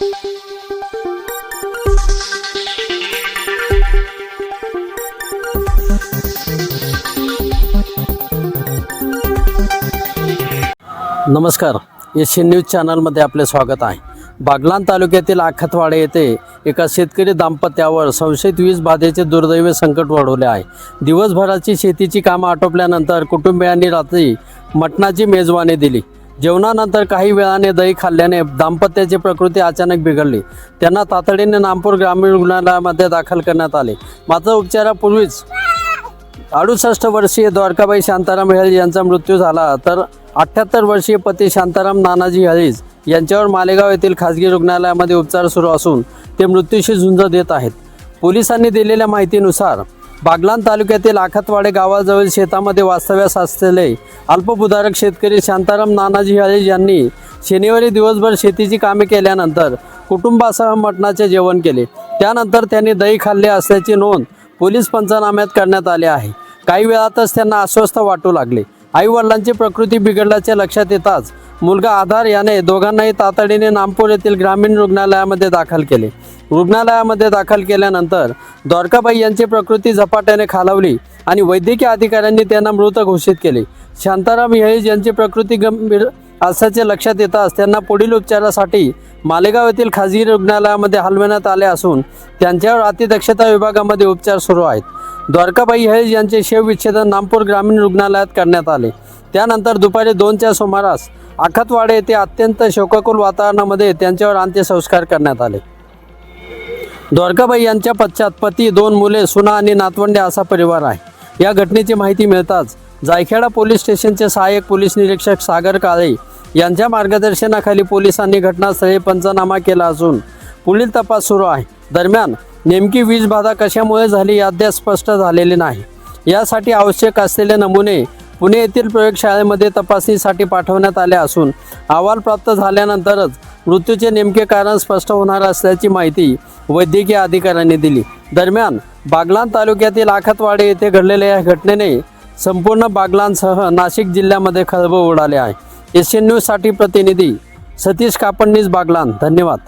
नमस्कार, Asian news चॅनलमध्ये आपले स्वागत आहे। बागलाण तालुक्यातील आखतवाडे येथे एका शेतकरी दाम्पत्यावर संशयित वीज बाधेचे दुर्दैवी संकट ओढवले आहे। दिवसभराची शेतीची कामे आटोपल्यानंतर कुटुंबियांनी रात्री मटणाची मेजवानी दिली। जेवणानंतर काही वेळाने दही खाल्ल्याने दाम्पत्याची प्रकृती अचानक बिघडली। त्यांना तातडीने नामपूर ग्रामीण रुग्णालयामध्ये दाखल करण्यात आले। मात्र उपचारापूर्वीच 68 वर्षीय द्वारकाबाई शांताराम हेळीज यांचा मृत्यू झाला, तर 78 वर्षीय पती शांताराम नानाजी हेळीज यांच्यावर मालेगाव येथील खाजगी रुग्णालयामध्ये उपचार सुरू असून ते मृत्यूशी झुंज देत आहेत। पोलिसांनी दिलेल्या माहितीनुसार बागलाण तालुक्यातील आखतवाडे गावाजवळ शेतामध्ये वास्तव्यास असलेले अल्पभूधारक शेतकरी शांताराम नानाजी हेळीज यांनी शनिवारी दिवसभर शेतीची कामे केल्यानंतर कुटुंबासह मटणाचे जेवण केले। त्यानंतर त्यांनी दही खाल्ले असल्याची नोंद पोलीस पंचनाम्यात करण्यात आले आहे। काही वेळातच त्यांना अस्वस्थ वाटू लागले। आई-वडिलांची प्रकृती बिघडल्याचे लक्षात येताच मुलगा आधार याने दोघांनाही तातडीने नामपूर येथील ग्रामीण रुग्णालयामध्ये दाखल केले। रुग्णालयामध्ये दाखल केल्यानंतर द्वारकाबाई यांची प्रकृती झपाट्याने खालावली आणि वैद्यकीय अधिकाऱ्यांनी त्यांना मृत घोषित केले। शांताराम हेळीज यांची प्रकृती गंभीर असल्याचे लक्षात येताच त्यांना पुढील उपचारासाठी मालेगाव येथील खाजगी रुग्णालयामध्ये हलवण्यात आले असून त्यांच्यावर अतिदक्षता विभागामध्ये उपचार सुरू आहेत। द्वारकाबाई हेळीज यांचे शवविच्छेदन नामपूर ग्रामीण रुग्णालयात करण्यात आले। त्यानंतर दुपारी 2च्या सुमारास आखतवाडे येथे अत्यंत शोकाकुल वातावरणामध्ये त्यांच्यावर अंत्यसंस्कार करण्यात आले। द्वारकाबाई यांच्या पश्चात पती, 2 मुले, सुना आणि नातवंडे असा परिवार आहे। या घटनेची माहिती मिळताच जायखेडा पोलीस स्टेशनचे सहाय्यक पोलीस निरीक्षक सागर काळे यांच्या मार्गदर्शनाखाली पोलिसांनी घटनास्थळी पंचनामा केला असून पुढील तपास सुरू आहे। दरम्यान नेमकी वीज बाधा कशामुळे झाली हे अद्याप स्पष्ट झालेले नाही। यासाठी आवश्यक असलेले नमुने पुणे येथील प्रयोगशाळेमध्ये तपासणीसाठी पाठवण्यात आले असून अहवाल प्राप्त झाल्यानंतरच मृत्यूचे नेमके कारण स्पष्ट होणार असल्याची माहिती वैद्यकीय अधिकाऱ्यांनी दिली। दरम्यान बागलाण तालुक्यातील आखतवाडे येथे घडलेल्या या घटनेने संपूर्ण बागलाणसह नाशिक जिल्ह्यामध्ये खळबळ उडाले आहे। एशियन न्यूजसाठी प्रतिनिधी सतीश कापडनीस, बागलाण। धन्यवाद।